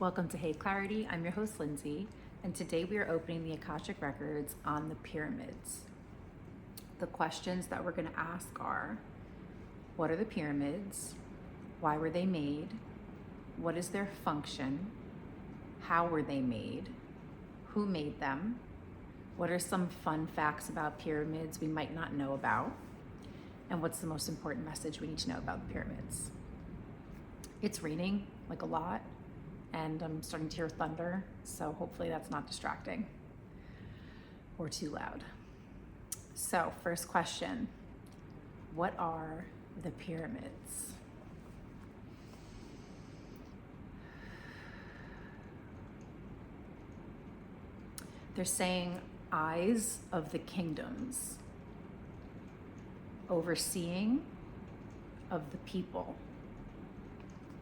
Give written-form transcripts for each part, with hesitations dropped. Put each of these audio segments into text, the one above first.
Welcome to Hey Clarity. I'm your host, Lindsay, and today we are opening the Akashic Records on the pyramids. The questions that we're going to ask are, what are the pyramids? Why were they made? What is their function? How were they made? Who made them? What are some fun facts about pyramids we might not know about? And what's the most important message we need to know about the pyramids? It's raining, like a lot, and I'm starting to hear thunder, so hopefully that's not distracting or too loud. So, first question, what are the pyramids? They're saying eyes of the kingdoms, overseeing of the people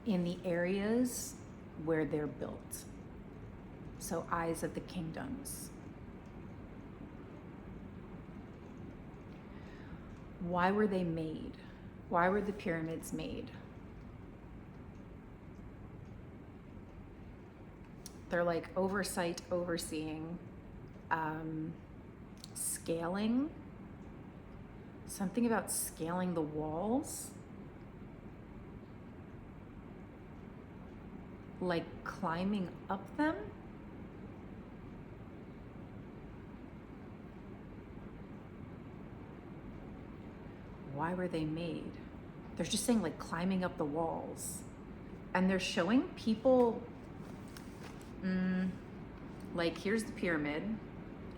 in the areas where they're built. So eyes of the kingdoms. Why were they made? Why were the pyramids made? They're like oversight, overseeing, scaling, something about scaling the walls, like climbing up them. Why were they made? They're just saying like climbing up the walls. And they're showing people, like here's the pyramid,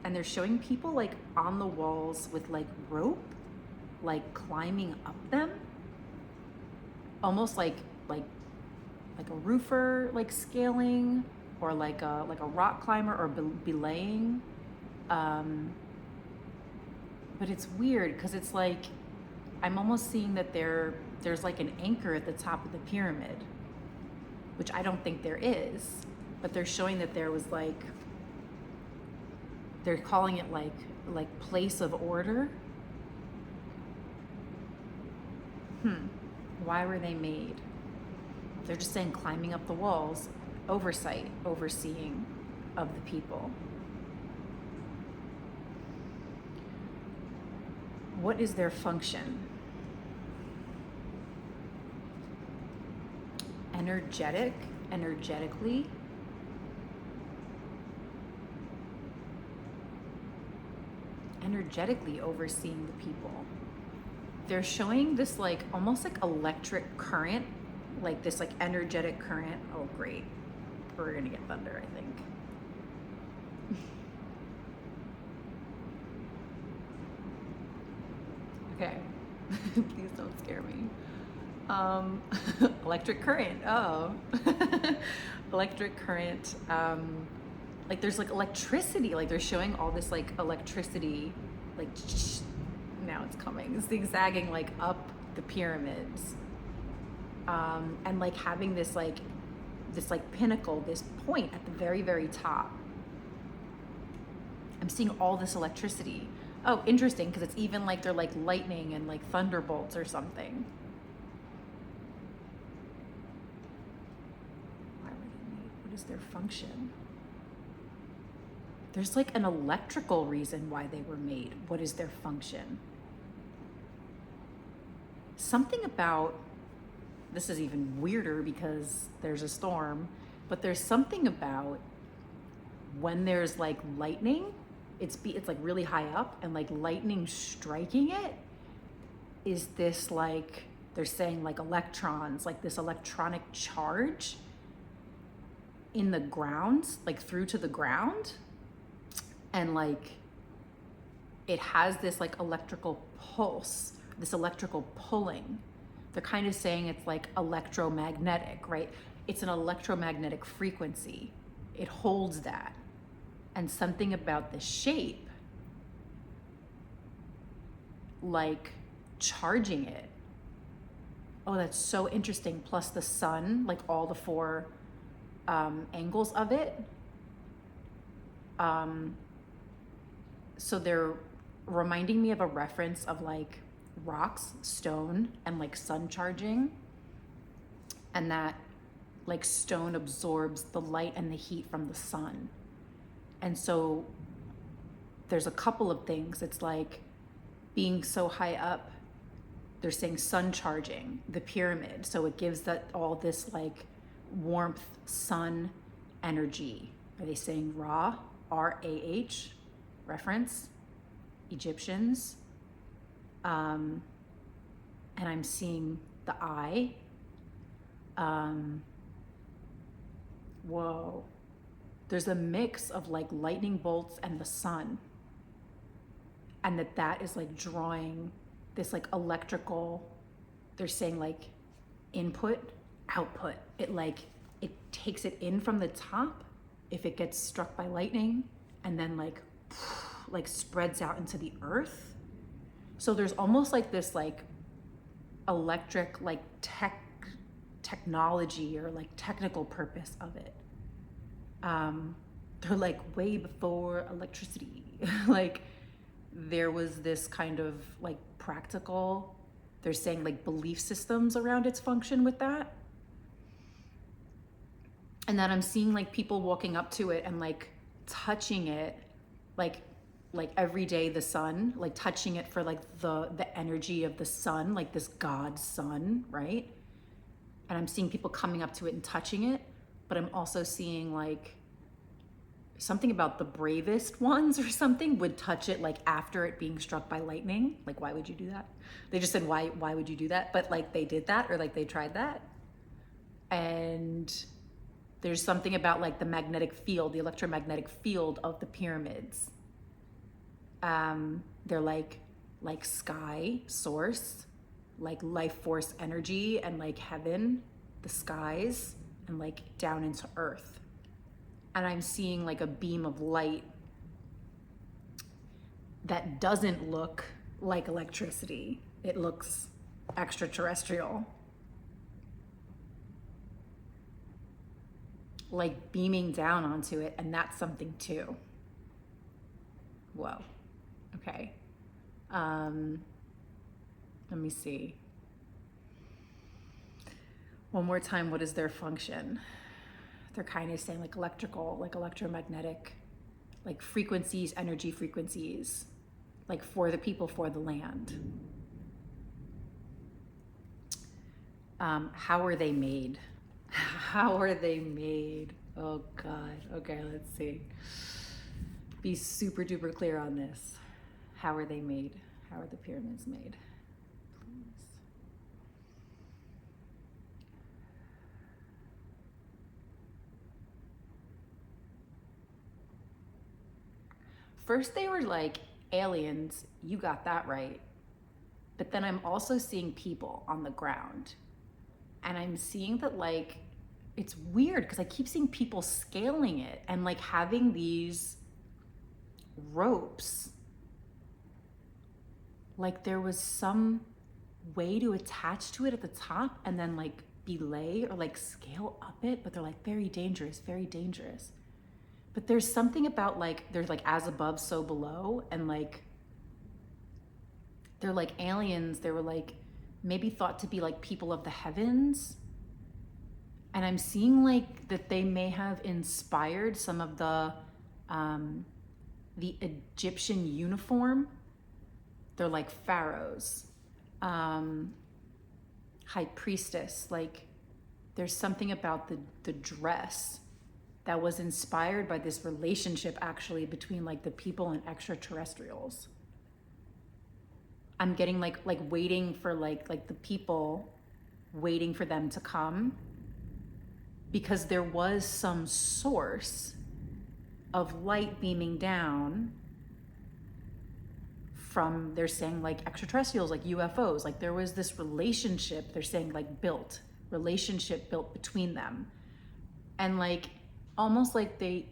and they're showing people like on the walls with like rope, like climbing up them. Almost like a roofer, like scaling, or like a rock climber, or belaying. But it's weird because it's like I'm almost seeing that there's like an anchor at the top of the pyramid, which I don't think there is, but they're showing that there was like, they're calling it like place of order. Why were they made? They're just saying climbing up the walls, oversight, overseeing of the people. What is their function? Energetically. Energetically overseeing the people. They're showing this like almost like electric current, like this like energetic current. Oh great, we're gonna get thunder, I think. Okay. Please don't scare me. Electric current. Oh. Electric current. Like there's like electricity, like they're showing all this like electricity, like now it's coming, zigzagging like up the pyramids, and like having this like pinnacle, this point at the very, very top. I'm seeing all this electricity. Oh, interesting, because it's even like they're like lightning and like thunderbolts or something. Why were they made? What is their function? There's like an electrical reason why they were made. What is their function? Something about, this is even weirder because there's a storm, but there's something about when there's like lightning, it's like really high up, and like lightning striking it is this like, they're saying like electrons, like this electronic charge in the ground, like through to the ground. And like, it has this like electrical pulse, this electrical pulling. They're kind of saying it's like electromagnetic, right? It's an electromagnetic frequency. It holds that. And something about the shape, like charging it. Oh, that's so interesting. Plus the sun, like all the four angles of it. So they're reminding me of a reference of like rocks, stone, and like sun charging. And that like stone absorbs the light and the heat from the sun. And so there's a couple of things. It's like being so high up, they're saying sun charging the pyramid. So it gives that all this like warmth, sun energy. Are they saying Ra? R-A-H, reference, Egyptians. And I'm seeing the eye. Whoa. There's a mix of like lightning bolts and the sun. And that is like drawing this like electrical, they're saying like input, output. It takes it in from the top if it gets struck by lightning, and then like spreads out into the earth. So there's almost like this like electric like technology or like technical purpose of it. They're like way before electricity. Like there was this kind of like practical, they're saying like belief systems around its function with that. And that I'm seeing like people walking up to it and like touching it, like every day the sun, like touching it for like the energy of the sun, like this God sun, right? And I'm seeing people coming up to it and touching it, but I'm also seeing like something about the bravest ones or something would touch it like after it being struck by lightning. Like, why would you do that? They just said, why would you do that? But like they did that, or like they tried that. And there's something about like the magnetic field, the electromagnetic field of the pyramids. They're like sky source, like life force energy, and like heaven, the skies, and like down into earth. And I'm seeing like a beam of light that doesn't look like electricity. It looks extraterrestrial. Like beaming down onto it, and that's something too. Whoa. Okay. Let me see. One more time, what is their function? They're kind of saying like electrical, like electromagnetic, like frequencies, energy frequencies, like for the people, for the land. How are they made? How are they made? Oh God. Okay, let's see. Be super duper clear on this. How are they made? How are the pyramids made? Please. First they were like aliens, you got that right. But then I'm also seeing people on the ground. And I'm seeing that like, it's weird because I keep seeing people scaling it and like having these ropes. Like there was some way to attach to it at the top and then like belay or like scale up it, but they're like very dangerous, very dangerous. But there's something about like, there's like as above, so below, and like, they're like aliens. They were like maybe thought to be like people of the heavens. And I'm seeing like that they may have inspired some of the Egyptian uniform. They're like pharaohs, high priestess. Like there's something about the dress that was inspired by this relationship actually between like the people and extraterrestrials. I'm getting like waiting for like the people, waiting for them to come, because there was some source of light beaming down from, they're saying like extraterrestrials, like UFOs, like there was this relationship, they're saying like relationship built between them. And like, almost like they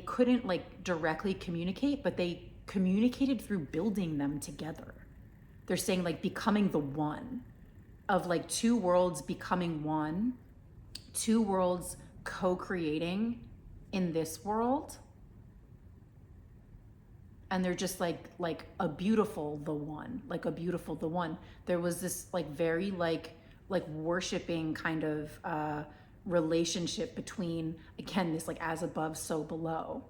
couldn't like directly communicate, but they communicated through building them together. They're saying like becoming the one, of like two worlds becoming one, two worlds co-creating in this world. And they're just like a beautiful the one, like a beautiful the one. There was this like very like worshiping kind of relationship between, again, this like as above, so below.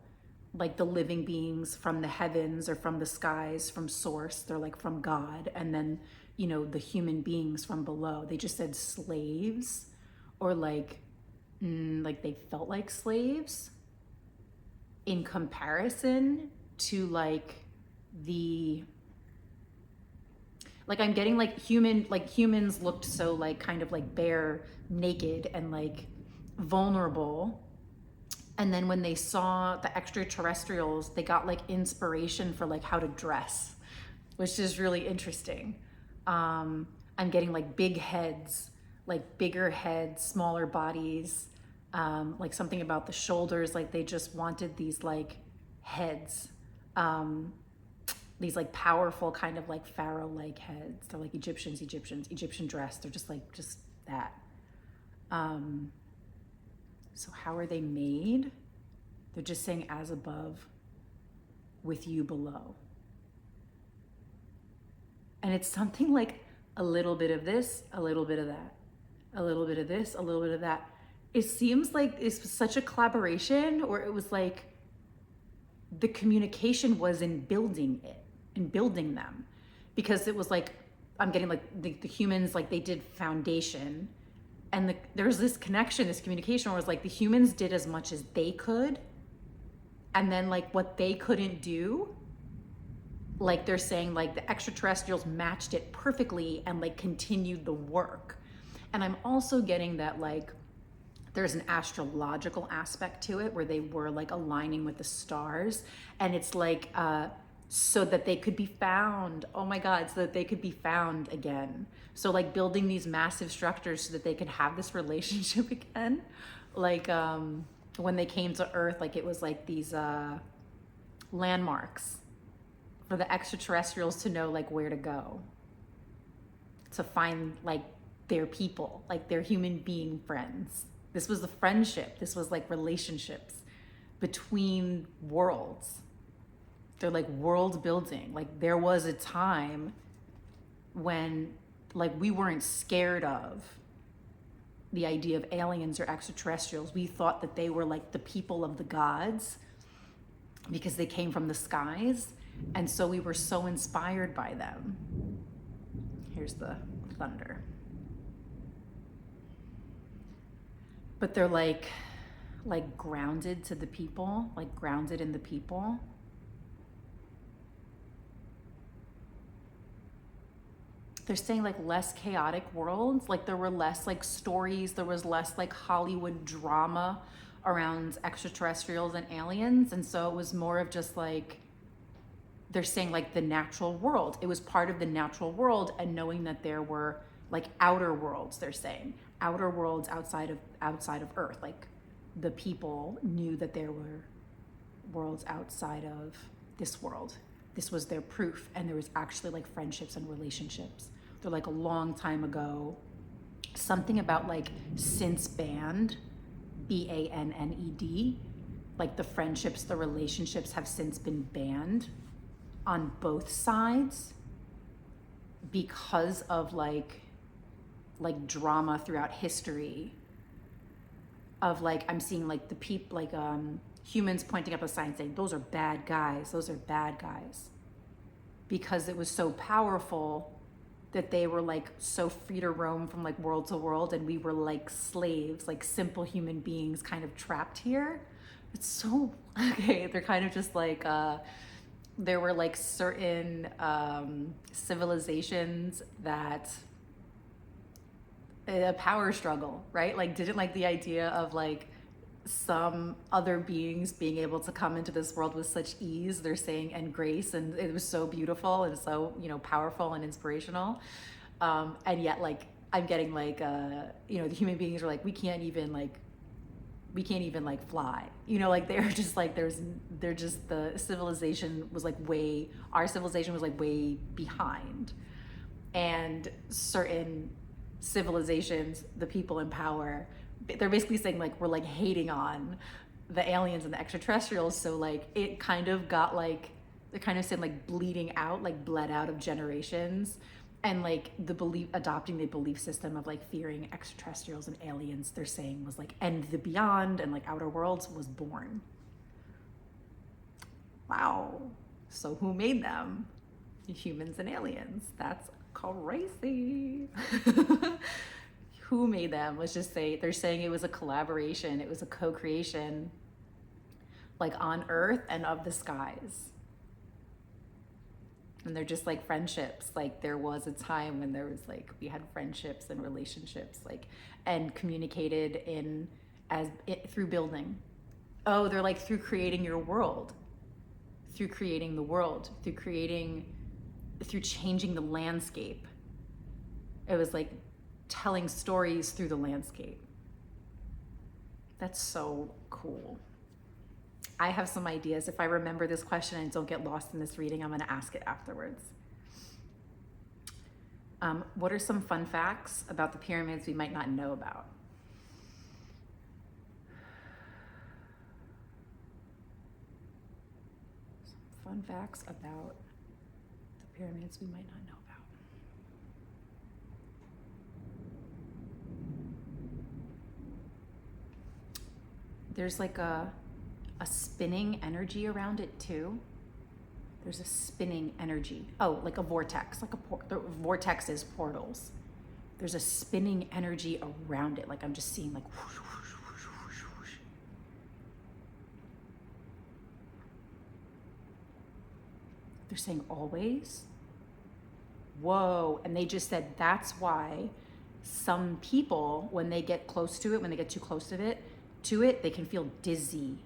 Like the living beings from the heavens or from the skies, from source, they're like from God. And then, you know, the human beings from below. They just said slaves, or like they felt like slaves in comparison to like the, like I'm getting like humans looked so like kind of like bare, naked, and like vulnerable. And then when they saw the extraterrestrials, they got like inspiration for like how to dress, which is really interesting. I'm getting like big heads, like bigger heads, smaller bodies, like something about the shoulders, like they just wanted these like heads, these like powerful kind of like pharaoh-like heads. They're like Egyptian dress. They're just like, just that. So how are they made? They're just saying as above, with you below. And it's something like a little bit of this, a little bit of that, a little bit of this, a little bit of that. It seems like it's such a collaboration, or it was like the communication was in building it, in building them. Because it was like, I'm getting like the humans, like they did foundation. And there's this connection, this communication where it's like the humans did as much as they could. And then like what they couldn't do, like they're saying like the extraterrestrials matched it perfectly and like continued the work. And I'm also getting that like there's an astrological aspect to it where they were like aligning with the stars. And it's like, so that they could be found. Oh my God, so that they could be found again. So like building these massive structures so that they could have this relationship again. Like when they came to Earth, like it was like these landmarks for the extraterrestrials to know like where to go, to find like their people, like their human being friends. This was the friendship. This was like relationships between worlds. They're like world building. Like there was a time when like we weren't scared of the idea of aliens or extraterrestrials. We thought that they were like the people of the gods because they came from the skies. And so we were so inspired by them. Here's the thunder. But they're like grounded to the people, like grounded in the people. They're saying like less chaotic worlds, like there were less like stories, there was less like Hollywood drama around extraterrestrials and aliens. And so it was more of just like, they're saying like the natural world. It was part of the natural world, and knowing that there were like outer worlds, they're saying outer worlds outside of Earth. Like the people knew that there were worlds outside of this world. This was their proof, and there was actually like friendships and relationships. They're like a long time ago, something about like since banned, BANNED, like the friendships, the relationships have since been banned on both sides because of like drama throughout history of like, I'm seeing like the people, like humans pointing up a sign saying, those are bad guys, those are bad guys. Because it was so powerful that they were like so free to roam from like world to world, and we were like slaves, like simple human beings kind of trapped here. It's so, okay, they're kind of just like, there were like certain civilizations that, a power struggle, right? Like didn't like the idea of like some other beings being able to come into this world with such ease, they're saying, and grace, and it was so beautiful and so, you know, powerful and inspirational. And yet like I'm getting like you know, the human beings are like, we can't even like fly, you know, like they're just like, they're just, the civilization was like our civilization was like way behind. And certain civilizations, the people in power, they're basically saying like, we're like hating on the aliens and the extraterrestrials. So like it kind of got like, they're kind of saying like bleeding out, like bled out of generations. And like the belief, adopting the belief system of like fearing extraterrestrials and aliens, they're saying was like, and the beyond and like outer worlds was born. Wow. So who made them? Humans and aliens. That's crazy. Who made them? Let's just say they're saying it was a collaboration, it was a co-creation, like on Earth and of the skies. And they're just like friendships. Like there was a time when there was like, we had friendships and relationships, like, and communicated in through building. Oh, they're like through creating your world, through creating the world, through changing the landscape. It was like telling stories through the landscape. That's so cool. I have some ideas. If I remember this question and don't get lost in this reading, I'm going to ask it afterwards. What are some fun facts about the pyramids we might not know about? Some fun facts about the pyramids we might not know about. There's like a spinning energy around it too. There's a spinning energy. Oh, like a vortex, like the vortex is portals. There's a spinning energy around it. Like I'm just seeing like whoosh, whoosh, whoosh, whoosh, whoosh. They're saying always. Whoa. And they just said that's why some people, when they get close to it, when they get too close to it, they can feel dizzy.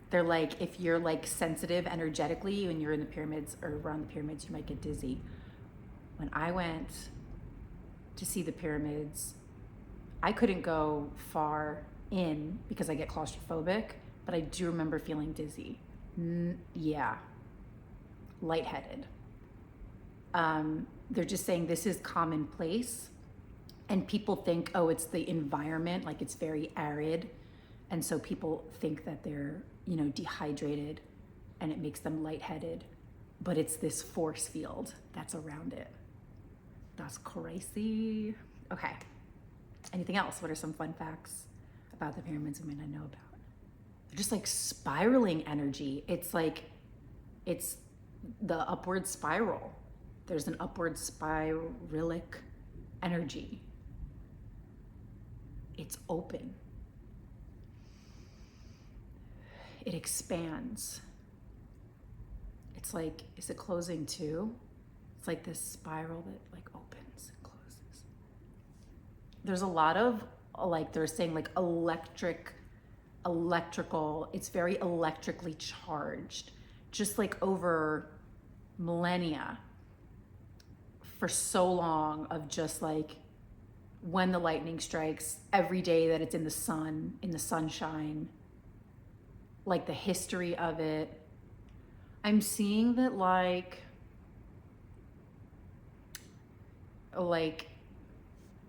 They're like, if you're like sensitive energetically when you're in the pyramids or around the pyramids, you might get dizzy. When I went to see the pyramids, I couldn't go far in because I get claustrophobic, but I do remember feeling dizzy. Yeah. Lightheaded. They're just saying this is commonplace, and people think, oh, it's the environment, like it's very arid. And so people think that they're, dehydrated and it makes them lightheaded, but it's this force field that's around it. That's crazy. Okay. Anything else? What are some fun facts about the pyramids we might not know about? They're just like spiraling energy. It's like, it's the upward spiral. There's an upward spiralic energy. It's open. It expands. It's like, is it closing too? It's like this spiral that like opens and closes. There's a lot of like, they're saying like electrical, it's very electrically charged, just like over millennia, for so long, of just like when the lightning strikes, every day that it's in the sun, in the sunshine, like the history of it. I'm seeing that like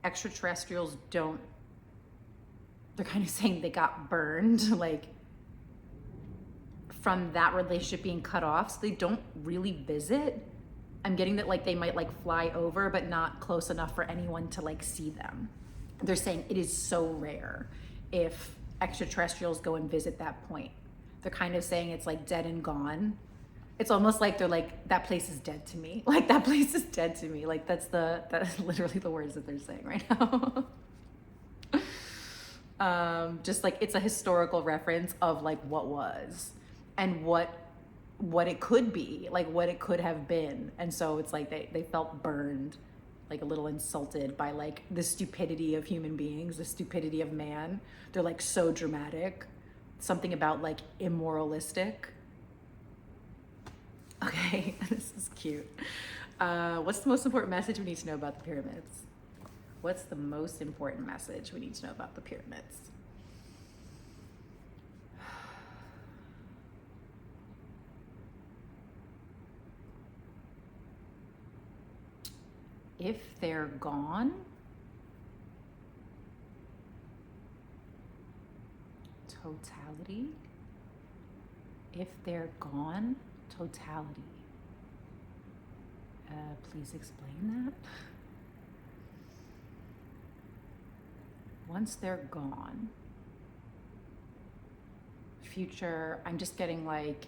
extraterrestrials don't, they're kind of saying they got burned, like from that relationship being cut off, so they don't really visit. I'm getting that like they might like fly over, but not close enough for anyone to like see them. They're saying it is so rare if extraterrestrials go and visit that point. They're kind of saying it's like dead and gone. It's almost like they're like, that place is dead to me. Like that place is dead to me. Like that's literally the words that they're saying right now. Just like it's a historical reference of like what was and what it could be, like what it could have been. And so it's like they felt burned, like a little insulted by like the stupidity of human beings, the stupidity of man. They're like so dramatic. Something about like immoralistic. Okay, this is cute. What's the most important message we need to know about the pyramids? What's the most important message we need to know about the pyramids? If they're gone, totality. If they're gone, totality. Please explain that. Once they're gone, future, I'm just getting like,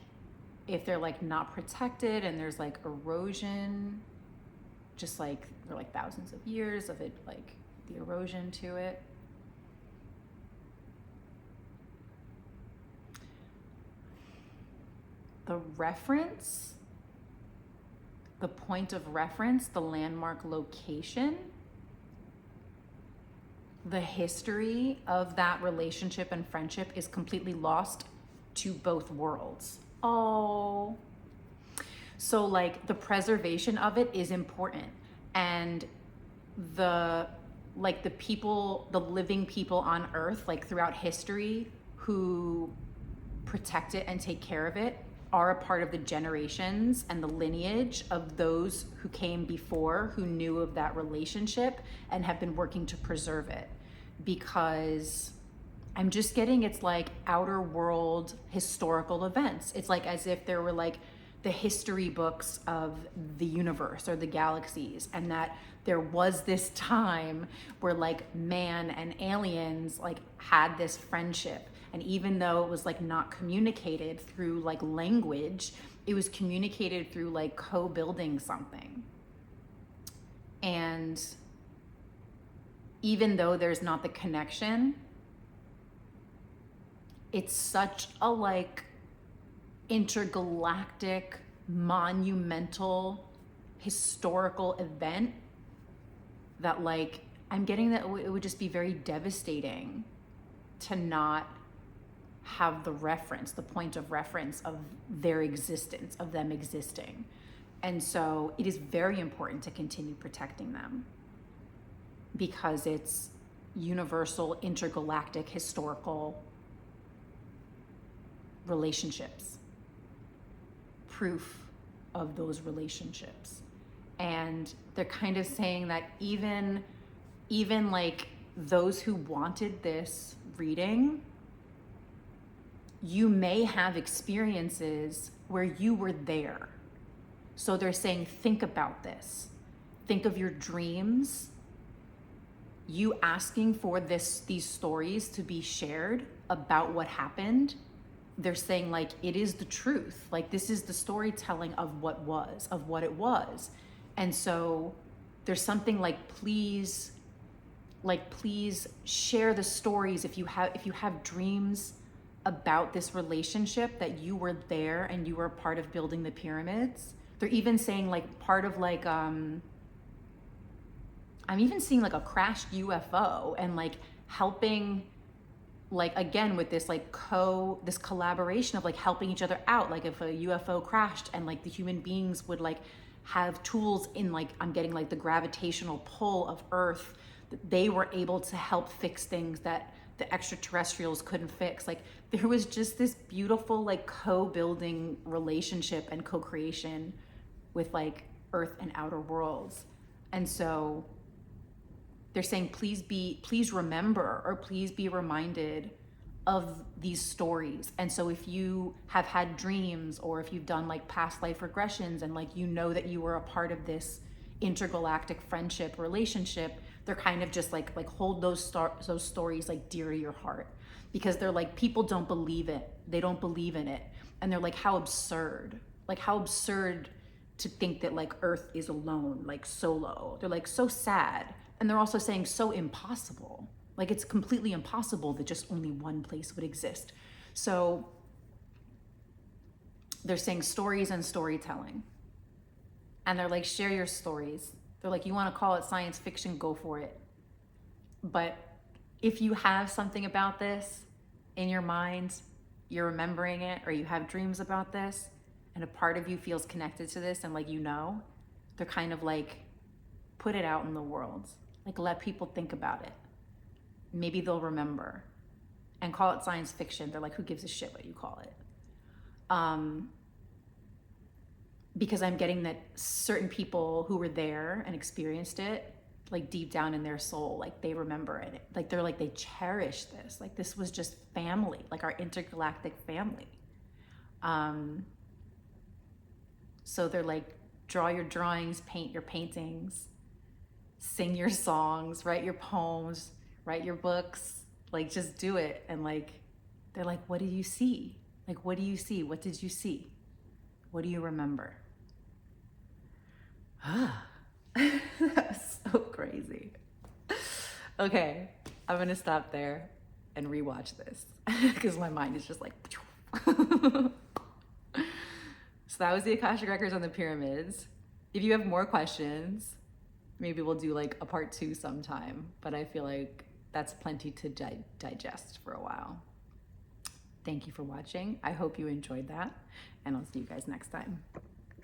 if they're like not protected and there's like erosion, just like there are like thousands of years of it, like the erosion to it. The reference, the point of reference, the landmark location, the history of that relationship and friendship is completely lost to both worlds. Oh. So like the preservation of it is important. And the people, the living people on earth, like throughout history, who protect it and take care of it are a part of the generations and the lineage of those who came before, who knew of that relationship and have been working to preserve it. Because I'm just getting, it's like outer world historical events. It's like as if there were like the history books of the universe or the galaxies, and that there was this time where like man and aliens like had this friendship. And even though it was like not communicated through like language, it was communicated through like co-building something. And even though there's not the connection, it's such a like intergalactic, monumental, historical event that like, I'm getting that it would just be very devastating to not have the reference, the point of reference of their existence, of them existing. And so it is very important to continue protecting them because it's universal, intergalactic, historical relationships, proof of those relationships. And they're kind of saying that even like those who wanted this reading, you may have experiences where you were there. So they're saying, think about this. Think of your dreams, you asking for these stories to be shared about what happened. They're saying like, it is the truth. Like this is the storytelling of what was, of what it was. And so there's something like, please share the stories if you have dreams about this relationship, that you were there and you were a part of building the pyramids. They're even saying like part of like, I'm even seeing like a crashed UFO and like helping, like again with this like this collaboration of like helping each other out. Like if a UFO crashed and like the human beings would like have tools in like, I'm getting like the gravitational pull of Earth, that they were able to help fix things that the extraterrestrials couldn't fix. Like there was just this beautiful like co-building relationship and co-creation with like Earth and outer worlds. And so they're saying, please remember, or please be reminded of these stories. And so if you have had dreams, or if you've done like past life regressions and like, you know that you were a part of this intergalactic friendship relationship, they're kind of just like hold those stories like dear to your heart, because they're like, people don't believe it. They don't believe in it. And they're like, how absurd to think that like Earth is alone, like solo. They're like, so sad. And they're also saying so impossible. Like it's completely impossible that just only one place would exist. So they're saying stories and storytelling. And they're like, share your stories. They're like, you want to call it science fiction, go for it. But if you have something about this in your mind, you're remembering it, or you have dreams about this, and a part of you feels connected to this, and like, you know, they're kind of like, put it out in the world. Like, let people think about it. Maybe they'll remember. And call it science fiction. They're like, who gives a shit what you call it? Because I'm getting that certain people who were there and experienced it, like deep down in their soul, like they remember it. Like they're like, they cherish this. Like this was just family, like our intergalactic family. So they're like draw your drawings, paint your paintings, sing your songs, write your poems, write your books, like just do it. And like, they're like, what do you see? Like, what do you see? What did you see? What do you remember? That's so crazy. Okay, I'm gonna stop there and rewatch this because my mind is just like. So that was the Akashic Records on the pyramids. If you have more questions, maybe we'll do like a part 2 sometime, but I feel like that's plenty to digest for a while. Thank you for watching. I hope you enjoyed that, and I'll see you guys next time.